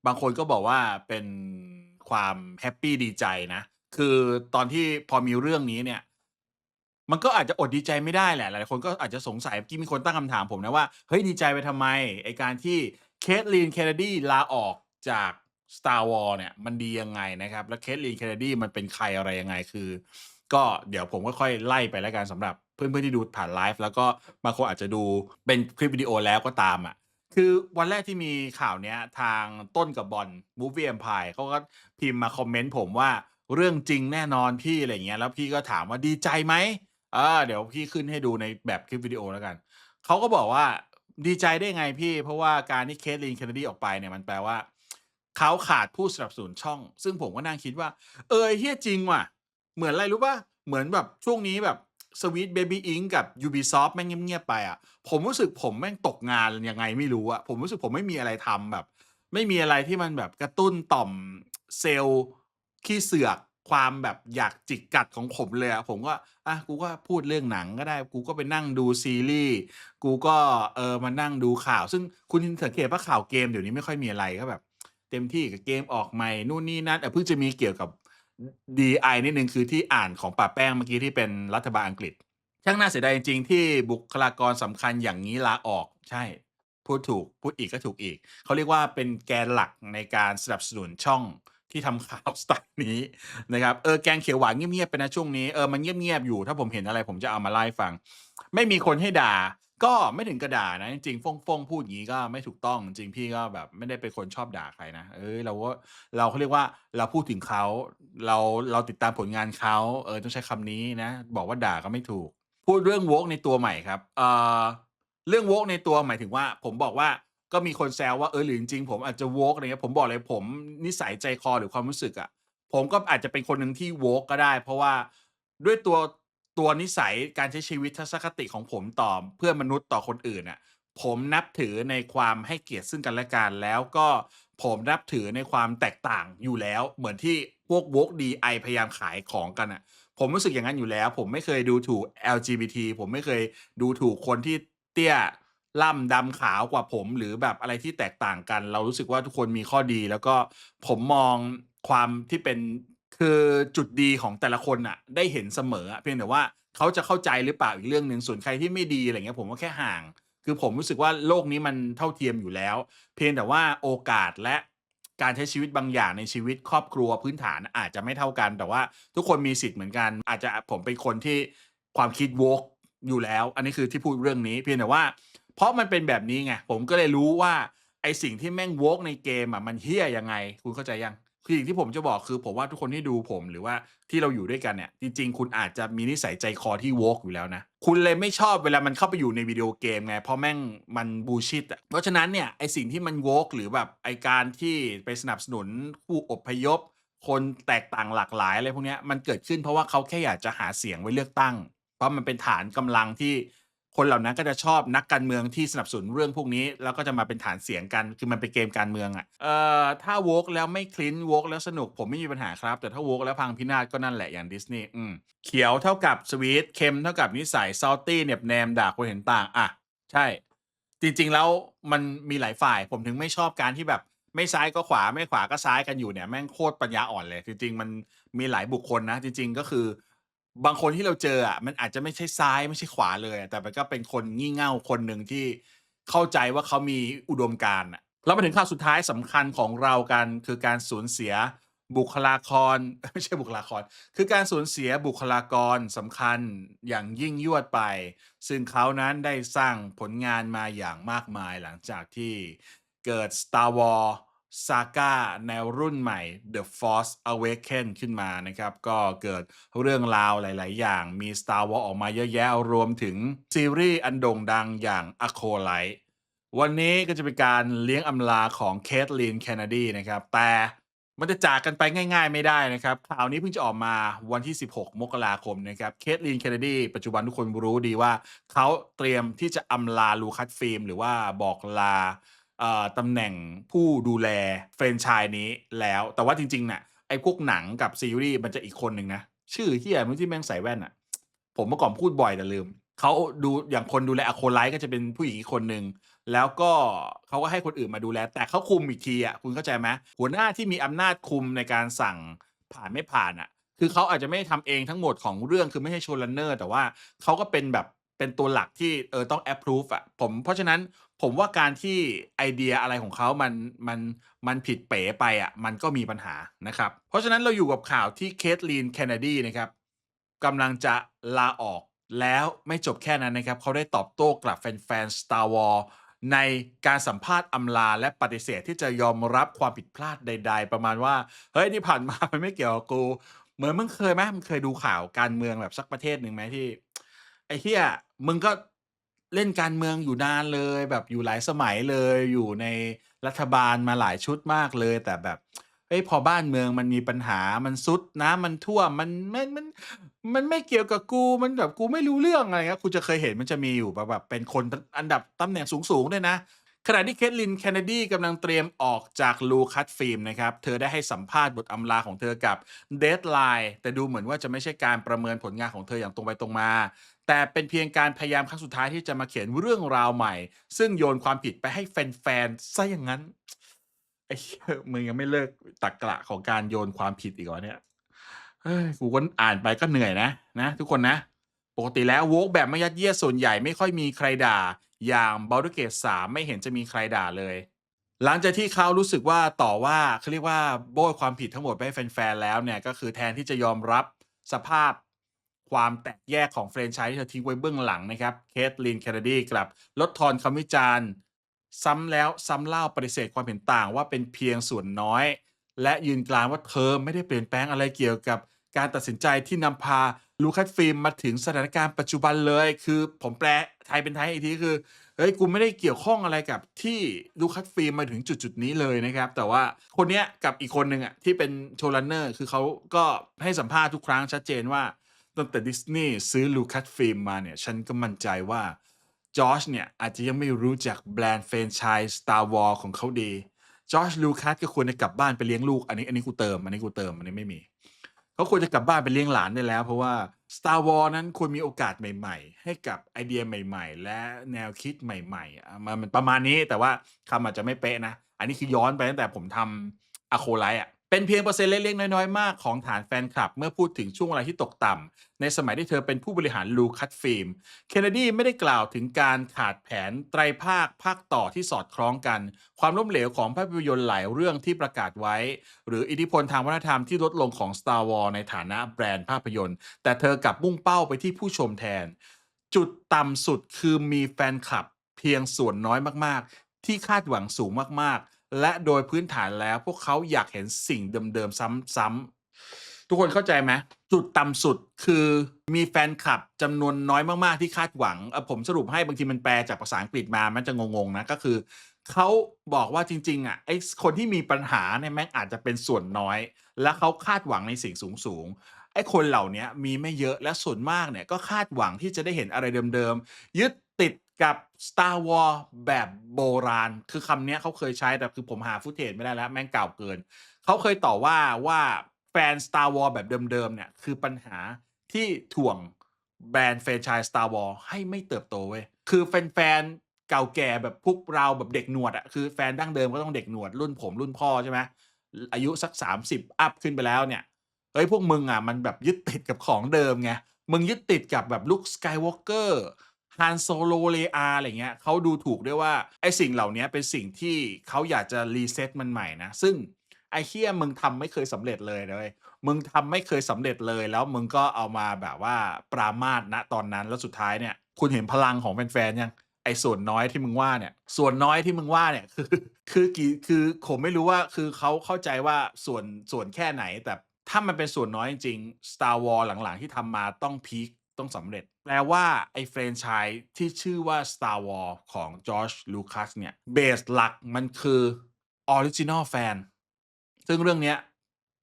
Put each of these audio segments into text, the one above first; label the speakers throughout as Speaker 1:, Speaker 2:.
Speaker 1: บางคนก็บอกว่าเป็นความแฮปปีดีใจนะ คือตอนที่พอมีเรื่องนี้เนี่ยมันก็อาจจะอดดีใจไม่ได้แหละหลายๆคนก็อาจจะสงสัยเมื่อกี้มีคนตั้งคำถามผมนะว่าเฮ้ยดีใจไปทำไมไอ้การที่ Caitlyn Kennedy ลาออกจาก Star Wars เนี่ยมันดียังไงนะครับแล้ว Caitlyn Kennedy มันเป็นใครอะไรยังไงคือก็เดี๋ยวผมค่อยๆไล่ไปแล้วกันสำหรับเพื่อนๆที่ดูผ่านไลฟ์แล้วก็บางคนอาจจะดูเป็นคลิปวิดีโอแล้วก็ตามอะ คือวันแรกที่มีข่าวเนี้ยทางต้นกับบอล Movie Empire เขาก็พิมพ์มาคอมเมนต์ผมว่าเรื่องจริงแน่นอนพี่อะไรอย่างเงี้ยแล้วพี่ก็ถามว่าดีใจไหมเดี๋ยวพี่ขึ้นให้ดูในแบบคลิปวิดีโอแล้วกันเขาก็บอกว่าดีใจได้ไงพี่เพราะว่าการที่ Caitlyn Kennedy ออกไปเนี่ยมันแปลว่าเขาขาดผู้สนับสนุนช่องซึ่งผมก็นั่งคิดว่าไอ้เหี้ยจริงว่ะเหมือนอะไรรู้เปล่าเหมือนแบบช่วงนี้แบบ Sweet Baby Inc กับ Ubisoft แม่งเงียบๆไปอะ ผมรู้สึกผมแม่งตกงานยังไงไม่รู้อะผมรู้สึกผมไม่มีอะไรทำแบบไม่มีอะไรที่มันแบบกระตุ้นต่อมเซลล์ขี้เสือกความแบบอยากจิกกัดของผมเลยอะผมก็กูก็พูดเรื่องหนังก็ได้กูก็ไปนั่งดูซีรีส์กูก็มานั่งดูข่าวซึ่งคุณสังเกตเปล่าข่าวเกมเดี๋ยวนี้ไม่ค่อยมีอะไรก็แบบเต็มที่กับเกมออกใหม่นู่นนี่นั่นเพิ่งจะมีเกี่ยวกับ DI นิดหนึ่งคือที่อ่านของป่าแป้งเมื่อกี้ที่เป็นรัฐบาลอังกฤษ ช่างน่าเสียดายจริงๆที่บุคลากรสำคัญอย่างงี้ลาออกใช่พูดถูกพูดอีกก็ถูกอีกเขาเรียกว่าเป็นแกนหลักในการสนับสนุนช่องที่ทำข่าวสไตล์นี้นะครับแกงเขียวหวานเงียบๆไปนะช่วงนี้มันเงียบๆอยู่ถ้าผมเห็นอะไรผมจะเอามาเล่าให้ฟังไม่มีคนให้ด่าก็ไม่ถึงกับด่านะจริงๆฟ่งๆพูดอย่างงี้ก็ไม่ถูกต้องจริงๆพี่ก็แบบไม่ได้เป็นคนชอบด่าใครนะเราก็เขาเรียกว่าเราพูดถึงเขาเราเราติดตามผลงานเขาต้องใช้คำนี้นะบอกว่าด่าก็ไม่ถูก พูดเรื่อง woke ในตัวใหม่ครับเรื่อง woke ในตัวหมายถึงว่าผมบอกว่าก็มีคนแซวว่าหรือจริงๆผมอาจจะ woke อะไรเงี้ยผมบอกเลยผมนิสัยใจคอหรือความรู้สึกอะผมก็อาจจะเป็นคนหนึ่งที่ woke ก็ได้เพราะว่าด้วยตัวนิสัยการใช้ชีวิตทัศนคติของผมต่อเพื่อนมนุษย์ต่อคนอื่นน่ะผมนับถือในความให้เกียรติซึ่งกันและกันแล้วก็ผมนับถือในความแตกต่างอยู่แล้วเหมือนที่พวก woke DI พยายามขายของกันน่ะ ผมรู้สึกอย่างนั้นอยู่แล้วผมไม่เคยดูถูก LGBT ผมไม่เคยดูถูกคนที่เตี้ยล่ำดำขาวกว่าผมหรือแบบอะไรที่แตกต่างกันเรารู้สึกว่าทุกคนมีข้อดีแล้วก็ผมมองความที่เป็นคือจุดดีของแต่ละคนน่ะได้เห็นเสมออะเพียงแต่ว่าเขาจะเข้าใจหรือเปล่าอีกเรื่องหนึ่งส่วนใครที่ไม่ดีอะไรอย่างเงี้ยผมก็แค่ห่างคือผมรู้สึกว่าโลกนี้มันเท่าเทียมอยู่แล้วเพียงแต่ว่าโอกาสและการใช้ชีวิตบางอย่างในชีวิตครอบครัวพื้นฐานอาจจะไม่เท่ากันแต่ว่าทุกคนมีสิทธิ์เหมือนกันอาจจะผมเป็นคนที่ความคิด woke อยู่แล้วอันนี้คือที่พูดเรื่องนี้เพียงแต่ว่าเพราะมันเป็นแบบนี้ไงผมก็เลยรู้ว่าไอ้สิ่งที่แม่ง woke ในเกมอะมันเหี้ยยังไงคุณเข้าใจยังคือสิ่งที่ผมจะบอกคือผมว่าทุกคนที่ดูผมหรือว่าที่เราอยู่ด้วยกันเนี่ยจริงๆคุณอาจจะมีนิสัยใจคอที่ woke อยู่แล้วนะคุณเลยไม่ชอบเวลามันเข้าไปอยู่ในวิดีโอเกมไงเพราะแม่งมัน bullshit อะเพราะฉะนั้นเนี่ยไอ้สิ่งที่มัน woke หรือแบบไอ้การที่ไปสนับสนุนผู้อพยพ คนแตกต่างหลากหลายอะไรพวกเนี้ยมันเกิดขึ้นเพราะว่าเขาแค่อยากจะหาเสียงไว้เลือกตั้งเพราะมันเป็นฐานกำลังที่คนเหล่านั้นก็จะชอบนักการเมืองที่สนับสนุนเรื่องพวกนี้แล้วก็จะมาเป็นฐานเสียงกันคือมันเป็นเกมการเมืองอะถ้า woke แล้วไม่ cringe woke แล้วสนุกผมไม่มีปัญหาครับแต่ถ้า woke แล้วพังพินาศก็นั่นแหละอย่างดิสนีย์เขียวเท่ากับสวีตเค็มเท่ากับนิสัย salty เหน็บแนมด่าคนเห็นต่างอะใช่จริงๆแล้วมันมีหลายฝ่ายผมถึงไม่ชอบการที่แบบ ไม่ซ้ายก็ขวาไม่ขวาก็ซ้ายกันอยู่เนี่ยแม่งโคตรปัญญาอ่อนเลยจริงๆมันมีหลายบุคคลนะจริงๆก็คือบางคนที่เราเจออะมันอาจจะไม่ใช่ซ้ายไม่ใช่ขวาเลยอะแต่มันก็เป็นคนงี่เง่าคนหนึ่งที่เข้าใจว่าเขามีอุดมการณ์อะเรามาถึงข่าวสุดท้ายสำคัญของเรากันคือการสูญเสียบุคลากรไม่ใช่บุคลากรคือการสูญเสียบุคลากรสำคัญอย่างยิ่งยวดไปซึ่งเขานั้นได้สร้างผลงานมาอย่างมากมายหลังจากที่ เกิด Star Wars Saga แนวรุ่นใหม่ The Force Awakens ขึ้นมานะครับก็เกิดเรื่องราวหลาย ๆ อย่างมี Star Wars ออกมาเยอะแยะรวมถึงซีรีส์อันโด่งดังอย่าง Acolyte วันนี้ก็จะเป็นการเลี้ยงอำลาของ Caitlyn Kennedy นะครับแต่มันจะจากกันไปง่าย ๆ ไม่ได้นะครับข่าวนี้เพิ่งจะออกมาวันที่ 16 มกราคมนะครับ Caitlyn Kennedy ปัจจุบันทุกคนรู้ดีว่าเขาเตรียมที่จะอำลา Lucasfilm หรือว่าบอกลา ตำแหน่งผู้ดูแลแฟรนไชส์นี้แล้วแต่ว่าจริงๆน่ะไอ้พวกหนังกับซีรีส์มันจะอีกคนหนึ่งนะชื่อเหี้ยไม่รู้ที่แม่งใส่แว่นน่ะผมเมื่อก่อนพูดบ่อยแต่ลืมเขาดูอย่างคนดูแล Acolyte ก็จะเป็นผู้หญิงอีกคนหนึ่ง แล้วก็เขาก็ให้คนอื่นมาดูแลแต่เขาคุมอีกทีอะคุณเข้าใจไหมหัวหน้าที่มีอำนาจคุมในการสั่งผ่านไม่ผ่านอะคือเขาอาจจะไม่ได้ทำเองทั้งหมดของเรื่องคือไม่ใช่ showrunner แต่ว่าเขาก็เป็นแบบเป็นตัวหลักที่ต้อง approve อะเพราะฉะนั้นผมว่าการที่ไอเดียอะไรของเขามันผิดเป๋ไปอะมันก็มีปัญหานะครับเพราะฉะนั้นเราอยู่กับข่าวที่ Caitlyn Kennedy นะครับกำลังจะลาออกแล้วไม่จบแค่นั้นนะครับเขาได้ตอบโต้กลับแฟนๆ Star Wars ในการสัมภาษณ์อำลาและปฏิเสธที่จะยอมรับความผิดพลาดใดๆประมาณว่าเฮ้ยที่ผ่านมามันไม่เกี่ยวกับกูเหมือนมึงเคยไหมมึงเคยดูข่าวการเมืองแบบสักประเทศหนึ่งไหมที่ไอ้เหี้ยมึงก็เล่นการเมืองอยู่นานเลยแบบอยู่หลายสมัยเลยอยู่ในรัฐบาลมาหลายชุดมากเลยแต่แบบเฮ้ยพอบ้านเมืองมันมีปัญหามันทรุดน้ำมันท่วมมันไม่เกี่ยวกับกูมันแบบกูไม่รู้เรื่องอะไรเงี้ยคุณจะเคยเห็นมันจะมีอยู่แบบเป็นคนอันดับตำแหน่งสูงๆด้วยนะ ขณะที่ Caitlyn Kennedy กำลังเตรียมออกจาก Lucasfilm นะครับเธอได้ให้สัมภาษณ์บทอำลาของเธอกับ Deadline แต่ดูเหมือนว่าจะไม่ใช่การประเมินผลงานของเธออย่างตรงไปตรงมาแต่เป็นเพียงการพยายามครั้งสุดท้ายที่จะมาเขียนเรื่องราวใหม่ซึ่งโยนความผิดไปให้แฟนๆเสียอย่างงั้นไอ้เหี้ยมึงยังไม่เลิกตรรกะของการโยนความผิดอีกเหรอเนี่ยเฮ้ยกูก็อ่านไปก็เหนื่อยนะทุกคนนะปกติแล้ว woke แบบไม่ยัดเยียดส่วนใหญ่ไม่ค่อยมีใครด่า อย่าง Baldur's Gate 3ไม่เห็นจะมีใครด่าเลย หลังจากที่เขารู้สึกว่าต่อว่าเขาเรียกว่าโบยความผิดทั้งหมดไปให้แฟนๆแล้วเนี่ยก็คือแทนที่จะยอมรับสภาพความแตกแยกของแฟรนไชส์ที่เธอทิ้งไว้เบื้องหลังนะครับ Caitlyn Kennedy กลับลดทอนคำวิจารณ์ซ้ำแล้วซ้ำเล่าปฏิเสธความเห็นต่างว่าเป็นเพียงส่วนน้อยและยืนกรานว่าเธอไม่ได้เปลี่ยนแปลงอะไรเกี่ยวกับการตัดสินใจที่นำพา Lucasfilm มาถึงสถานการณ์ปัจจุบันเลยคือผมแปลไทยเป็นไทยอีกทีคือ เฮ้ยกูไม่ได้เกี่ยวข้องอะไรกับที่ Lucasfilm มาถึงจุดๆนี้เลยนะครับแต่ว่าคนเนี้ยกับอีกคนหนึ่งอะที่เป็น showrunner คือเขาก็ให้สัมภาษณ์ทุกครั้งชัดเจนว่าตั้งแต่ดิสนีย์ซื้อ Lucasfilm มาเนี่ยฉันก็มั่นใจว่าจอร์จเนี่ยอาจจะยังไม่รู้จักแบรนด์แฟรนไชส์ Star Wars ของเขาดีจอร์จลูคัสก็ควรจะกลับบ้านไปเลี้ยงลูกอันนี้กูเติมอันนี้ไม่มี เขาควรจะกลับบ้านไปเลี้ยงหลานได้แล้วเพราะว่า Star Wars นั้นควรมีโอกาสใหม่ๆให้กับไอเดียใหม่ๆและแนวคิดใหม่ๆมันประมาณนี้แต่ว่าคำอาจจะไม่เป๊ะนะอันนี้คือย้อนไปตั้งแต่ผมทำ Acolyte อะเป็นเพียงเปอร์เซ็นต์เล็กๆน้อยๆมากของฐานแฟนคลับเมื่อพูดถึงช่วงเวลาที่ตกต่ำในสมัยที่เธอเป็นผู้บริหาร Lucasfilm Kennedy ไม่ได้กล่าวถึงการขาดแผนไตรภาคต่อที่สอดคล้องกันความล้มเหลวของภาพยนตร์หลายเรื่องที่ประกาศไว้ หรืออิทธิพลทางวัฒนธรรมที่ลดลงของ Star Wars ในฐานะแบรนด์ภาพยนตร์แต่เธอกลับมุ่งเป้าไปที่ผู้ชมแทนจุดต่ำสุดคือมีแฟนคลับเพียงส่วนน้อยมากๆที่คาดหวังสูงมากๆและโดยพื้นฐานแล้วพวกเขาอยากเห็นสิ่งเดิมๆซ้ำๆทุกคนเข้าใจไหมจุดต่ำสุดคือมีแฟนคลับจำนวนน้อยมากๆที่คาดหวังผมสรุปให้บางทีมันแปลจากภาษาอังกฤษมามันจะงงๆนะก็คือ เขาบอกว่าจริงๆอะไอ้คนที่มีปัญหาเนี่ยแม่งอาจจะเป็นส่วนน้อยแล้วเขาคาดหวังในสิ่งสูงๆไอ้คนเหล่าเนี้ยมีไม่เยอะและส่วนมากเนี่ยก็คาดหวังที่จะได้เห็นอะไรเดิมๆยึดติดกับ Star Wars แบบโบราณคือคำเนี้ยเขาเคยใช้แต่คือผมหา footage ไม่ได้แล้วแม่งเก่าเกินเขาเคยต่อว่าแฟน Star Wars แบบเดิมๆเนี่ยคือปัญหาที่ถ่วงแบรนด์แฟรนไชส์ Star Wars ให้ไม่เติบโตเว้ยคือแฟนๆ เก่าแก่แบบพวกเราแบบเด็กหนวดอะคือแฟนดั้งเดิมก็ต้องเด็กหนวดรุ่นผมรุ่นพ่อใช่ไหมอายุสัก30อัปขึ้นไปแล้วเนี่ยเฮ้ยพวกมึงอะมันแบบยึดติดกับของเดิมไงมึงยึดติดกับแบบ Luke Skywalker Han Solo Leia อะไรเงี้ยเขาดูถูกด้วยว่าไอ้สิ่งเหล่าเนี้ยเป็นสิ่งที่เขาอยากจะ reset มันใหม่นะซึ่งไอ้เหี้ยมึงทำไม่เคยสำเร็จเลยนะเว้ยมึงทำไม่เคยสำเร็จเลยแล้วมึงก็เอามาแบบว่าปรามาสณตอนนั้นแล้วสุดท้ายเนี่ยคุณเห็นพลังของแฟนๆยัง ไอ้ส่วนน้อยที่มึงว่าเนี่ยส่วนน้อยที่มึงว่าเนี่ยคือผมไม่รู้ว่าคือเขาเข้าใจว่าส่วนแค่ไหนแต่ถ้ามันเป็นส่วนน้อยจริงๆ Star Wars หลังๆที่ทำมาต้องพีกต้องสำเร็จแปลว่าไอ้แฟรนไชส์ที่ชื่อว่า Star Wars ของ George Lucas เนี่ยเบสหลักมันคือ Original Fan ซึ่งเรื่องเนี้ย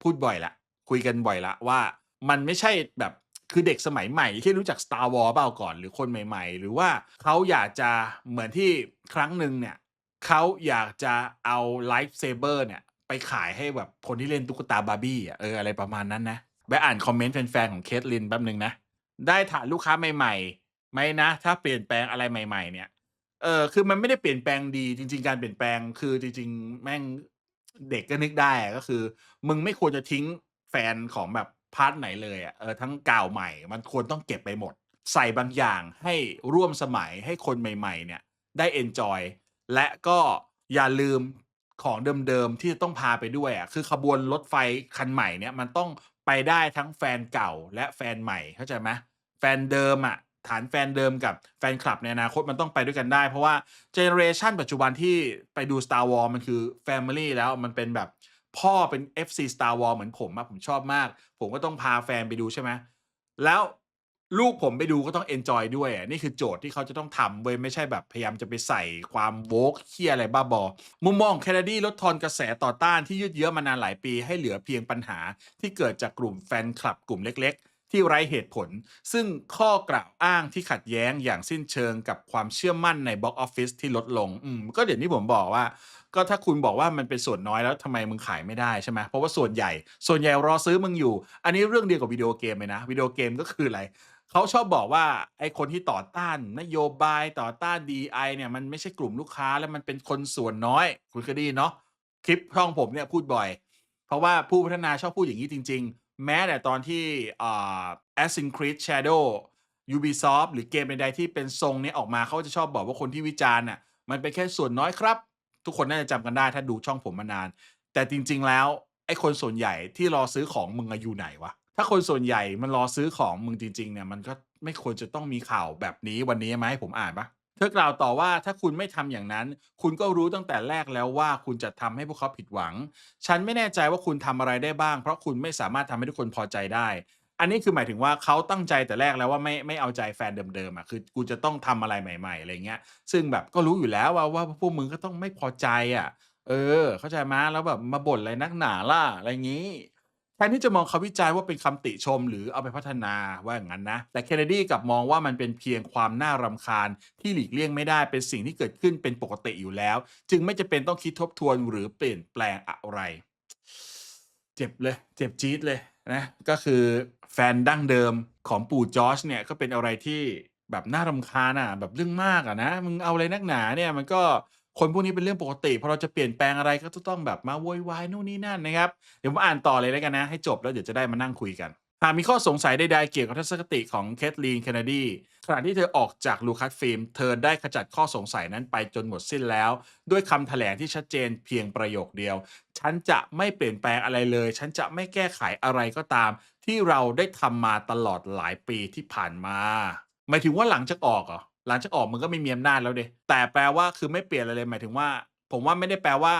Speaker 1: พูดบ่อยแล้วคุยกันบ่อยแล้วว่ามันไม่ใช่แบบคือเด็กสมัยใหม่ที่รู้จัก Star Wars เปล่าก่อนหรือคนใหม่ๆหรือว่าเขาอยากจะเหมือนที่ครั้งหนึ่งเนี่ยเขาอยากจะเอา Lightsaber เนี่ยไปขายให้แบบคนที่เล่นตุ๊กตา Barbie อะอะไรประมาณนั้นนะไปอ่านคอมเมนต์แฟนๆของ Caitlyn แป๊บหนึ่งนะได้ฐานลูกค้าใหม่ๆไหมนะถ้าเปลี่ยนแปลงอะไรใหม่ๆเนี่ย คือมันไม่ได้เปลี่ยนแปลงดีจริงๆการเปลี่ยนแปลงคือจริงๆแม่งเด็กก็นึกได้อะก็คือมึงไม่ควรจะทิ้งแฟนของแบบพาร์ตไหนเลยอะทั้งเก่าใหม่มันควรต้องเก็บไปหมดใส่บางอย่างให้ร่วมสมัยให้คนใหม่ๆเนี่ยได้เอนจอยและก็อย่าลืมของเดิมๆที่จะต้องพาไปด้วยอะคือขบวนรถไฟคันใหม่เนี่ยมันต้องไปได้ทั้งแฟนเก่าและแฟนใหม่เข้าใจไหม แฟนเดิมอะฐานแฟนเดิมกับแฟนคลับในอนาคตมันต้องไปด้วยกันได้เพราะว่าเจเนอเรชันปัจจุบันที่ไปดู Star Wars มันคือ Family แล้วมันเป็นแบบพ่อเป็น FC Star Wars เหมือนผมอะผมชอบมากผมก็ต้องพาแฟนไปดูใช่ไหมแล้วลูกผมไปดูก็ต้องเอนจอยด้วยอะนี่คือโจทย์ที่เขาจะต้องทำเว้ยไม่ใช่แบบพยายามจะไปใส่ความ woke เหี้ยอะไรบ้าบอมุมมองของ Kennedy ลดทอนกระแสต่อต้านที่ยืดเยื้อมานานหลายปีให้เหลือเพียงปัญหาที่เกิดจากกลุ่มแฟนคลับกลุ่มเล็กๆ ที่ไร้เหตุผล ซึ่งข้อกล่าวอ้างที่ขัดแย้งอย่างสิ้นเชิงกับความเชื่อมั่นในบ็อกออฟฟิศที่ลดลงก็อย่างที่ผมบอกว่าก็ถ้าคุณบอกว่ามันเป็นส่วนน้อยแล้วทำไมมึงขายไม่ได้ใช่ไหมเพราะว่าส่วนใหญ่รอซื้อมึงอยู่อันนี้เรื่องเดียวกับวิดีโอเกมเลยนะวิดีโอเกมก็คืออะไรเขาชอบบอกว่าไอ้คนที่ต่อต้านนโยบายต่อต้าน DI เนี่ยมันไม่ใช่กลุ่มลูกค้าแล้วมันเป็นคนส่วนน้อยคุณเคยได้ยินเนาะคลิปช่องผมเนี่ยพูดบ่อย เพราะว่าผู้พัฒนาชอบพูดอย่างนี้จริงๆแม้แต่ตอนที่อ่า Assassin's Creed Shadow Ubisoft หรือเกมใดๆที่เป็นทรงนี้ออกมาเขาจะชอบบอกว่าคนที่วิจารณ์น่ะมันเป็นแค่ส่วนน้อยครับทุกคนน่าจะจำกันได้ถ้าดูช่องผมมานานแต่จริงๆแล้วไอ้คนส่วนใหญ่ที่รอซื้อของมึงอะอยู่ไหนวะถ้าคนส่วนใหญ่มันรอซื้อของมึงจริงๆเนี่ยมันก็ไม่ควรจะต้องมีข่าวแบบนี้วันนี้มาให้ผมอ่านเปล่า เธอกล่าวต่อว่าถ้าคุณไม่ทำอย่างนั้นคุณก็รู้ตั้งแต่แรกแล้วว่าคุณจะทำให้พวกเขาผิดหวังฉันไม่แน่ใจว่าคุณทำอะไรได้บ้างเพราะคุณไม่สามารถทำให้ทุกคนพอใจได้อันนี้คือหมายถึงว่าเขาตั้งใจแต่แรกแล้วว่าไม่เอาใจแฟนเดิมๆอะคือกูจะต้องทำอะไรใหม่ๆอะไรเงี้ยซึ่งแบบก็รู้อยู่แล้วว่าพวกมึงก็ต้องไม่พอใจอะเข้าใจไหมแล้วแบบมาบ่นอะไรนักหนาล่ะอะไรงี้ แทนที่จะมองคำวิจารณ์ว่าเป็นคำติชมหรือเอาไปพัฒนาว่าอย่างนั้นนะแต่ Kennedy กลับมองว่ามันเป็นเพียงความน่ารำคาญที่หลีกเลี่ยงไม่ได้เป็นสิ่งที่เกิดขึ้นเป็นปกติอยู่แล้วจึงไม่จำเป็นต้องคิดทบทวนหรือเปลี่ยนแปลงอะไรเจ็บเลยเจ็บจี๊ดเลยนะก็คือแฟนดั้งเดิมของปู่จอร์จเนี่ยก็เป็นอะไรที่แบบน่ารำคาญอะแบบเรื่องมากอะนะมึงเอาอะไรนักหนาเนี่ยมันก็คนพวกนี้เป็นเรื่องปกติพอเราจะเปลี่ยนแปลงอะไรก็จะต้องแบบมาโวยวายนู่นนี่นั่นนะครับ เดี๋ยวผมอ่านต่อเลยแล้วกันนะให้จบแล้วเดี๋ยวจะได้มานั่งคุยกันหากมีข้อสงสัยใดๆเกี่ยวกับทัศนคติของ Kathleen Kennedy ขณะที่เธอออกจาก Lucasfilm เธอได้ขจัดข้อสงสัยนั้นไปจนหมดสิ้นแล้วด้วยคำแถลงที่ชัดเจนเพียงประโยคเดียวฉันจะไม่เปลี่ยนแปลงอะไรเลยฉันจะไม่แก้ไขอะไรก็ตามที่เราได้ทำมาตลอดหลายปีที่ผ่านมาหมายถึงว่าหลังจากออกเหรอหลังจากออกมึงก็ไม่มีอำนาจแล้วดิแต่แปลว่าคือไม่เปลี่ยนอะไรเลยหมายถึงว่าผมว่าไม่ได้แปลว่า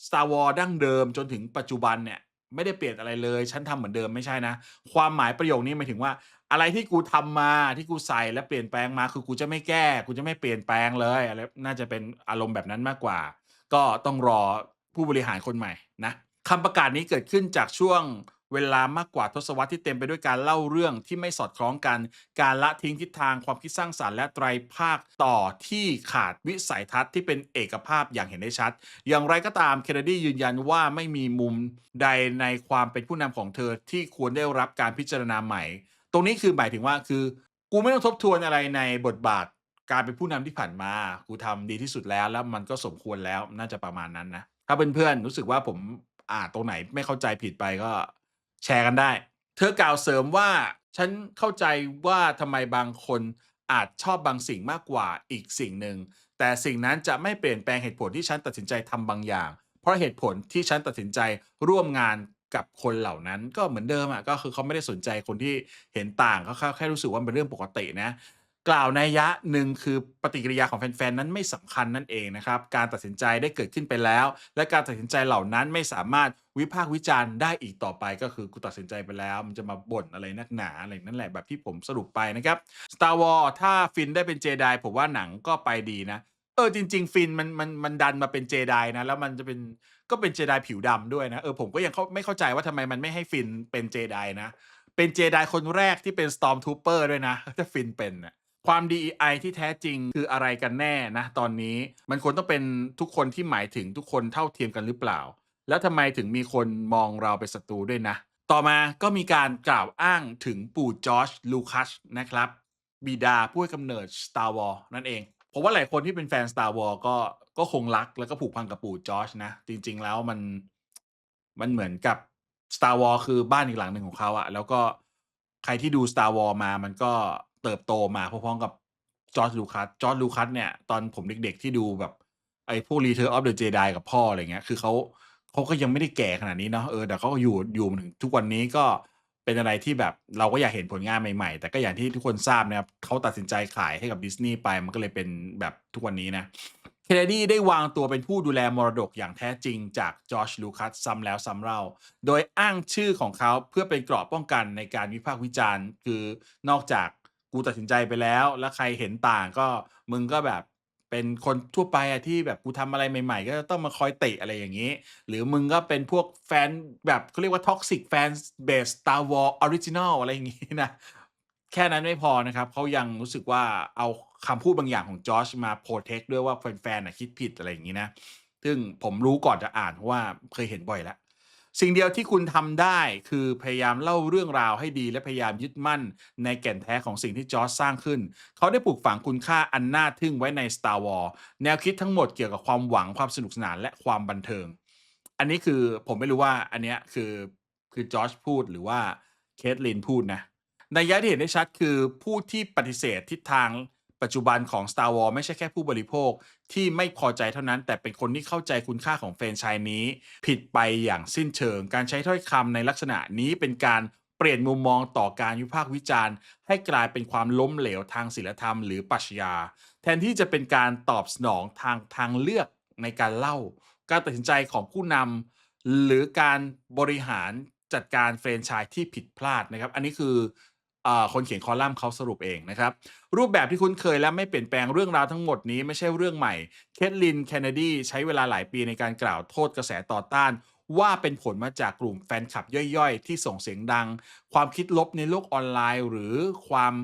Speaker 1: Star Wars ดั้งเดิมจนถึงปัจจุบันเนี่ยไม่ได้เปลี่ยนอะไรเลยฉันทำเหมือนเดิมไม่ใช่นะความหมายประโยคนี้หมายถึงว่าอะไรที่กูทำมาที่กูใส่และเปลี่ยนแปลงมาคือกูจะไม่แก้กูจะไม่เปลี่ยนแปลงเลยอะไรน่าจะเป็นอารมณ์แบบนั้นมากกว่าก็ต้องรอผู้บริหารคนใหม่นะคำประกาศนี้เกิดขึ้นจากช่วงเวลามากกว่าทศวรรษที่เต็มไปด้วยการเล่าเรื่องที่ไม่สอดคล้องกันการละทิ้งทิศทางความคิดสร้างสรรค์และไตรภาคต่อที่ขาดวิสัยทัศน์ที่เป็นเอกภาพอย่างเห็นได้ชัด อย่างไรก็ตาม Kennedy ยืนยันว่าไม่มีมุมใดในความเป็นผู้นำของเธอที่ควรได้รับการพิจารณาใหม่ ตรงนี้คือหมายถึงว่าคือกูไม่ต้องทบทวนอะไรในบทบาทการเป็นผู้นำที่ผ่านมากูทำดีที่สุดแล้วแล้วมันก็สมควรแล้วน่าจะประมาณนั้นนะถ้าเพื่อนๆรู้สึกว่าผมตรงไหนไม่เข้าใจผิดไปก็แชร์กันได้เธอกล่าวเสริมว่าฉันเข้าใจว่าทำไมบางคนอาจชอบบางสิ่งมากกว่าอีกสิ่งหนึ่ง แต่สิ่งนั้นจะไม่เปลี่ยนแปลงเหตุผลที่ฉันตัดสินใจทำบางอย่าง เพราะเหตุผลที่ฉันตัดสินใจร่วมงานกับคนเหล่านั้นก็เหมือนเดิมอะก็คือเขาไม่ได้สนใจคนที่เห็นต่างเขาแค่รู้สึกว่ามันเป็นเรื่องปกตินะกล่าวนัยยะหนึ่งคือปฏิกิริยาของแฟนๆนั้นไม่สำคัญนั่นเองนะครับการตัดสินใจได้เกิดขึ้นไปแล้วและการตัดสินใจเหล่านั้นไม่สามารถวิพากษ์วิจารณ์ได้อีกต่อไปก็คือกูตัดสินใจไปแล้วมันจะมาบ่นอะไรนักหนาอะไรนั่นแหละแบบที่ผมสรุปไปนะครับ Star Wars ถ้าฟินได้เป็น Jedi ผมว่าหนังก็ไปดีนะ จริงๆฟินมันดันมาเป็นเจไดนะแล้วมันจะเป็นก็เป็นเจไดผิวดำด้วยนะผมก็ยังไม่เข้าใจว่าทำไมมันไม่ให้ฟินเป็นเจไดนะเป็นเจไดคนแรกที่เป็น Stormtrooper ด้วยนะถ้าฟินเป็นน่ะความ DEI ที่แท้จริงคืออะไรกันแน่นะตอนนี้มันควรต้องเป็นทุกคนที่หมายถึงทุกคนเท่าเทียมกันหรือเปล่าแล้วทำไมถึงมีคนมองเราเป็นศัตรูด้วยนะต่อมาก็มีการกล่าวอ้างถึงปู่จอร์จลูคัสนะครับบิดาผู้ให้กำเนิด Star Wars นั่นเอง ผมว่าหลายคนที่เป็นแฟน Star Wars ก็คงรักแล้วก็ผูกพันกับปู่จอร์จนะจริงๆแล้วมันเหมือนกับ Star Wars คือบ้านอีกหลังหนึ่งของเขาอะแล้วก็ใครที่ดู Star Wars มามันก็เติบโตมาพร้อมๆกับ George Lucas George Lucas เนี่ยตอนผมเด็กๆที่ดูแบบไอ้พวก Return of the Jedi กับพ่ออะไรอย่างเงี้ยคือเขาก็ยังไม่ได้แก่ขนาดนี้เนาะแต่เขาก็อยู่มาถึงทุกวันนี้ก็เป็นอะไรที่แบบเราก็อยากเห็นผลงานใหม่ๆแต่ก็อย่างที่ทุกคนทราบนะครับเขาตัดสินใจขายให้กับ Disney ไปมันก็เลยเป็นแบบทุกวันนี้นะ Kennedy ได้วางตัวเป็นผู้ดูแลมรดกอย่างแท้จริงจาก George Lucas ซ้ำแล้วซ้ำเล่าโดยอ้างชื่อของเขาเพื่อเป็นเกราะป้องกันในการวิพากษ์วิจารณ์คือนอกจากกูตัดสินใจไปแล้วใครเห็นต่างก็มึงก็แบบเป็นคนทั่วไปอะที่แบบกูทำอะไรใหม่ๆก็จะต้องมาคอยติอะไรอย่างงี้หรือมึงก็เป็นพวกแฟนแบบเขาเรียกว่า toxic fans base Star Wars Original อะไรอย่างงี้นะแค่นั้นไม่พอนะครับเขายังรู้สึกว่าเอาคำพูดบางอย่างของ George มา protect ด้วยว่าแฟนๆน่ะคิดผิดอะไรอย่างงี้นะซึ่งผมรู้ก่อนจะอ่านเพราะว่าเคยเห็นบ่อยแล้ว สิ่งเดียวที่คุณทำได้คือพยายามเล่าเรื่องราวให้ดีและพยายามยึดมั่นในแก่นแท้ของสิ่งที่จอร์จสร้างขึ้น เขาได้ปลูกฝังคุณค่าอันน่าทึ่งไว้ใน Star Wars แนวคิดทั้งหมดเกี่ยวกับความหวังความสนุกสนานและความบันเทิง อันนี้คือผมไม่รู้ว่าอันเนี้ยคือจอร์จพูดหรือว่าเคทลินพูดนะนัยยะที่เห็นได้ชัดคือผู้ที่ปฏิเสธทิศทางปัจจุบันของ Star Wars ไม่ใช่แค่ผู้บริโภคที่ไม่พอใจเท่านั้นแต่เป็นคนที่เข้าใจคุณค่าของแฟรนไชส์นี้ผิดไปอย่างสิ้นเชิงการใช้ถ้อยคำในลักษณะนี้เป็นการเปลี่ยนมุมมองต่อการวิพากษ์วิจารณ์ให้กลายเป็นความล้มเหลวทางศีลธรรมหรือปรัชญาแทนที่จะเป็นการตอบสนองทางเลือกในการเล่า การตัดสินใจของผู้นำหรือการบริหารจัดการแฟรนไชส์ที่ผิดพลาดนะครับอันนี้คือคนเขียนคอลัมน์เขาสรุปเองนะครับรูปแบบที่คุ้นเคยและไม่เปลี่ยนแปลงเรื่องราวทั้งหมดนี้ไม่ใช่เรื่องใหม่เคทลินเคนเนดีใช้เวลาหลายปีในการกล่าวโทษกระแสต่อต้านว่าเป็นผลมาจากกลุ่มแฟนคลับย่อยๆที่ส่งเสียงดังความคิดลบในโลกออนไลน์หรือความ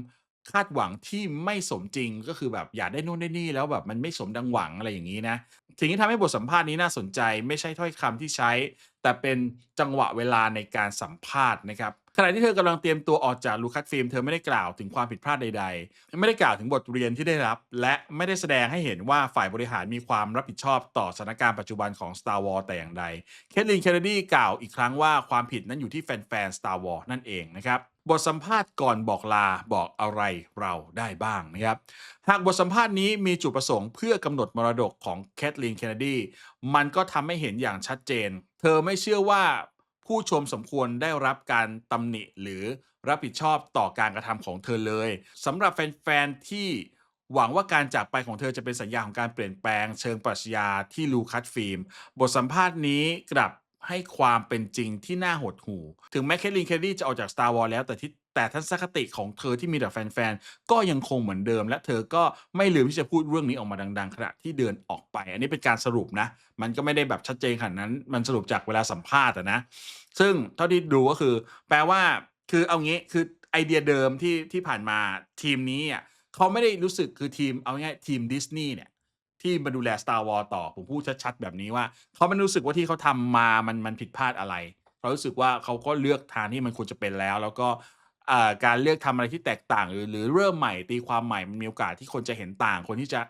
Speaker 1: คาดหวังที่ไม่สมจริงก็คือแบบอยากได้นู่นได้นี่แล้วแบบมันไม่สมดังหวังอะไรอย่างนี้นะ สิ่งที่ทำให้บทสัมภาษณ์นี้น่าสนใจไม่ใช่ถ้อยคำที่ใช้แต่เป็นจังหวะเวลาในการสัมภาษณ์นะครับขณะที่เธอกำลังเตรียมตัวออกจาก Lucasfilm เธอไม่ได้กล่าวถึงความผิดพลาดใดๆไม่ได้กล่าวถึงบทเรียนที่ได้รับและไม่ได้แสดงให้เห็นว่าฝ่ายบริหารมีความรับผิดชอบต่อสถานการณ์ปัจจุบันของ Star Wars แต่อย่างใด Kathleen Kennedy กล่าวอีกครั้งว่าความผิดนั้นอยู่ที่แฟนๆ Star Wars นั่นเองนะครับบทสัมภาษณ์ก่อนบอกลาบอกอะไรเราได้บ้างนะครับ หากบทสัมภาษณ์นี้มีจุดประสงค์เพื่อกำหนดมรดกของแคทลีนเคนเนดีมันก็ทำให้เห็นอย่างชัดเจน เธอไม่เชื่อว่าผู้ชมสมควรได้รับการตำหนิหรือรับผิดชอบต่อการกระทำของเธอเลยสำหรับแฟนๆที่หวังว่าการจากไปของเธอจะเป็นสัญญาณของการเปลี่ยนแปลงเชิงปรัชญาที่ลูคัสฟิล์มบทสัมภาษณ์นี้กลับให้ความเป็นจริงที่น่าหดหู่ถึงแม้แคทลีนเคนเนดีจะออกจาก Star Wars แล้วแต่ทัศนคติของเธอที่มีต่อแฟนๆ ก็ยังคงเหมือนเดิมและเธอก็ไม่ลืมที่จะพูดเรื่องนี้ออกมาดังๆขณะที่เดินออกไปอันนี้เป็นการสรุปนะมันก็ไม่ได้แบบชัดเจนขนาดนั้นมันสรุปจากเวลาสัมภาษณ์อะนะซึ่งเท่าที่ดูก็คือแปลว่าคือเอางี้คือไอเดียเดิมที่ผ่านมาทีมนี้อะเขาไม่ได้รู้สึกคือทีมเอาง่ายๆทีมดิสนีย์เนี่ยที่มาดูแล Star Wars ต่อผมพูดชัดๆแบบนี้ว่าเขาไม่รู้สึกว่าที่เขาทำมามันผิดพลาดอะไรเขารู้สึกว่าเขาก็เลือกทางที่มันควรจะเป็นแล้วก็ การเลือกทำอะไรที่แตกต่างหรือเริ่มใหม่ตีความใหม่มันมีโอกาสที่คนจะเห็นต่างคนที่จะ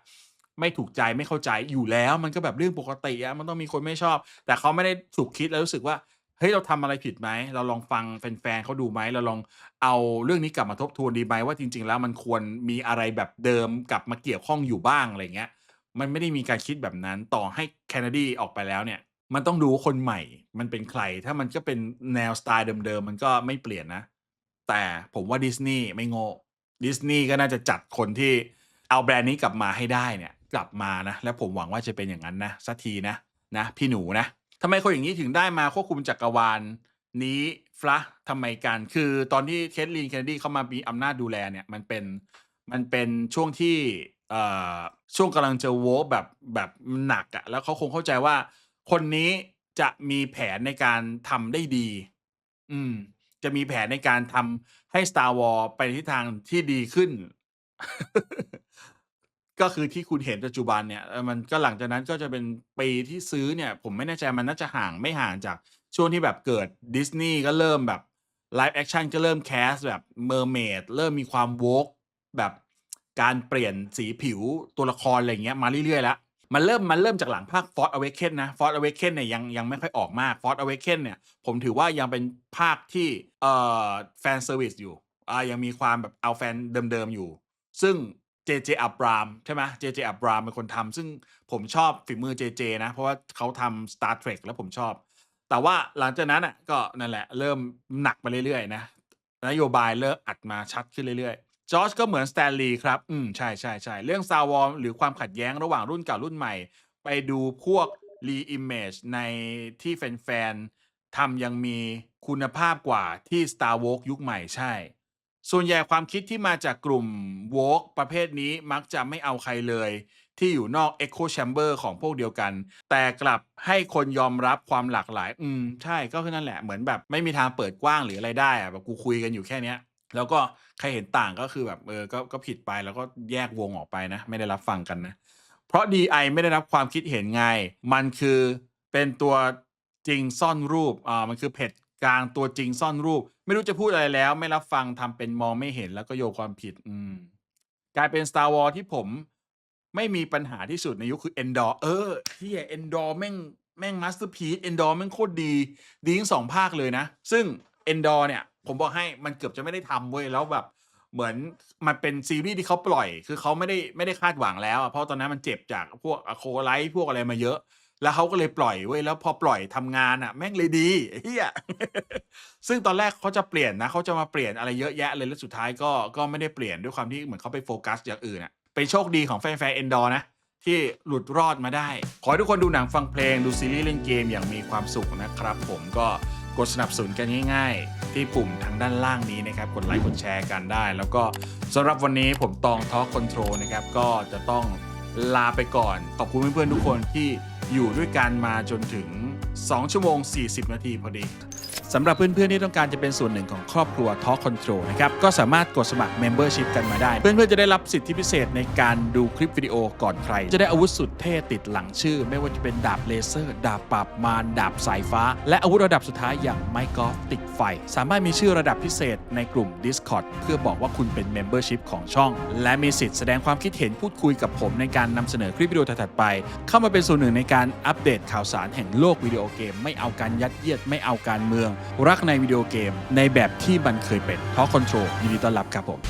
Speaker 1: ไม่ถูกใจไม่เข้าใจอยู่แล้วมันก็แบบเรื่องปกติอะมันต้องมีคนไม่ชอบแต่เขาไม่ได้ฉุกคิดแล้วรู้สึกว่าเฮ้ยเราทำอะไรผิดไหมเราลองฟังแฟนๆเขาดูไหมเราลองเอาเรื่องนี้กลับมาทบทวนดีไหมว่าจริงๆแล้วมันควรมีอะไรแบบเดิมกลับมาเกี่ยวข้องอยู่บ้างอะไรอย่างเงี้ยมันไม่ได้มีการคิดแบบนั้นต่อให้ Kennedy ออกไปแล้วเนี่ยมันต้องดูว่าคนใหม่มันเป็นใครถ้ามันก็เป็นแนวสไตล์เดิมๆมันก็ไม่เปลี่ยนนะ แต่ผมว่าดิสนีย์ไม่โง่ดิสนีย์ก็น่าจะจัดคนที่เอาแบรนด์นี้กลับมาให้ได้เนี่ยกลับมานะและผมหวังว่าจะเป็นอย่างนั้นนะสักทีนะพี่หนูนะทำไมคนอย่างนี้ถึงได้มาควบคุมจักรวาลนี้ฟละทำไมกันคือตอนที่ Kathleen Kennedy เข้ามามีอำนาจดูแลเนี่ยมันเป็นช่วงที่เอ่อช่วงกำลังจะ woke แบบหนักอะแล้วเขาคงเข้าใจว่าคนนี้จะมีแผนในการทำได้ดีอืม จะมีแผนในการทำให้ Star Wars ไปในทิศทางที่ดีขึ้นก็คือที่คุณเห็นปัจจุบันเนี่ยมันก็หลังจากนั้นก็จะเป็นปีที่ซื้อเนี่ยผมไม่แน่ใจมันน่าจะไม่ห่างจากช่วงที่แบบเกิด Disney ก็เริ่มแบบ Live Action ก็เริ่มแคสต์แบบ Mermaid เริ่มมีความ woke แบบ การเปลี่ยนสีผิวตัวละครอะไรเงี้ยมาเรื่อยๆแล้วมันเริ่มจากหลังภาค Force Awakens นะ Force Awakens เนี่ยยังไม่ค่อยออกมาก Force Awakens เนี่ยผมถือว่ายังเป็นภาคที่แฟนเซอร์วิสอยู่ยังมีความแบบเอาแฟนเดิมๆอยู่ซึ่ง JJ Abrams ใช่ไหม JJ Abrams เป็นคนทำซึ่งผมชอบฝีมือ JJ นะเพราะว่าเขาทำ Star Trek แล้วผมชอบแต่ว่าหลังจากนั้นอ่ะก็นั่นแหละเริ่มหนักไปเรื่อยๆนะนโยบายเริ่มอัดมาชัดขึ้นเรื่อยๆจอร์จก็เหมือนสแตนลีย์ครับใช่ๆๆเรื่อง Star Wars หรือความขัดแย้งระหว่างรุ่นเก่ารุ่นใหม่ไปดูพวก Reimage ในที่แฟนๆทำยังมีคุณภาพกว่าที่ Star Wars ยุคใหม่ใช่ส่วนใหญ่ความคิดที่มาจากกลุ่ม Woke ประเภทนี้มักจะไม่เอาใครเลยที่อยู่นอก Echo Chamber ของพวกเดียวกันแต่กลับให้คนยอมรับความหลากหลายใช่ก็คือนั่นแหละเหมือนแบบไม่มีทางเปิดกว้างหรืออะไรได้อะแบบกูคุยกันอยู่แค่เนี้ยแล้วก็ใครเห็นต่างก็คือแบบก็ผิดไปแล้วก็แยกวงออกไปนะไม่ได้รับฟังกันนะเพราะ DI ไม่ได้รับความคิดเห็นไงมันคือเป็นตัวจริงซ่อนรูปมันคือเพจกลางตัวจริงซ่อนรูปไม่รู้จะพูดอะไรแล้วไม่รับฟังทำเป็นมองไม่เห็นแล้วก็โยนความผิดกลายเป็น Star Wars ที่ผมไม่มีปัญหาที่สุดในยุคคือ Endor เหี้ย Endor แม่ง masterpiece Endor แม่งโคตรดีทั้ง2ภาคเลยนะซึ่ง Endor เนี่ยผมบอกให้มันเกือบจะไม่ได้ทำเว้ยแล้วแบบเหมือนมันเป็นซีรีส์ที่เขาปล่อยคือเขาไม่ได้คาดหวังแล้วอะเพราะตอนนั้นมันเจ็บจากพวก Acolyte พวกอะไรมาเยอะแล้วเขาก็เลยปล่อยเว้ยแล้วพอปล่อยทำงานอะแม่งเลยดีไอ้เหี้ย ซึ่งตอนแรกเขาจะเปลี่ยนนะเขาจะมาเปลี่ยนอะไรเยอะแยะเลยแล้วสุดท้ายก็ไม่ได้เปลี่ยนด้วยความที่เหมือนเขาไปโฟกัสอย่างอื่นอะเป็นโชคดีของแฟนๆ Endor นะที่หลุดรอดมาได้ขอให้ทุกคนดูหนังฟังเพลงดูซีรีส์เล่นเกมอย่างมีความสุขนะครับผมก็กดสนับสนุนกันง่ายๆที่ปุ่มทางด้านล่างนี้นะครับกดไลค์กดแชร์กันได้แล้วก็สำหรับวันนี้ผมตองทอล์คคอนโทรลนะครับก็จะต้องลาไปก่อนขอบคุณเพื่อนๆทุกคนที่อยู่ด้วยกันมาจนถึง2 ชั่วโมง 40 นาทีพอดีสำหรับเพื่อนๆที่ต้องการจะเป็นส่วนหนึ่งของครอบครัว Talk Control นะครับก็สามารถกดสมัคร Membership กันมาได้เพื่อนๆจะได้รับสิทธิพิเศษในการดูคลิปวิดีโอก่อนใครจะได้อาวุธสุดเท่ติดหลังชื่อไม่ว่าจะเป็นดาบเลเซอร์ดาบปราบมารดาบสายฟ้าและอาวุธระดับสุดท้ายอย่างไม้กอล์ฟติดไฟสามารถมีชื่อระดับพิเศษในกลุ่ม Discord เพื่อบอกว่าคุณเป็น Membership ของช่องและมีสิทธิ์แสดงความคิดเห็นพูดคุยกับผมในการนำเสนอคลิปวิดีโอถัดๆไปเข้ามาเป็นส่วนหนึ่งในการอัปเดตข่าวสารแห่งโลกวิดีโอเกมไม่เอาการยัดเยียดไม่เอาการเมืองรักในวิดีโอเกมในแบบที่มันเคยเป็น Talk Control ยินดีต้อนรับครับผม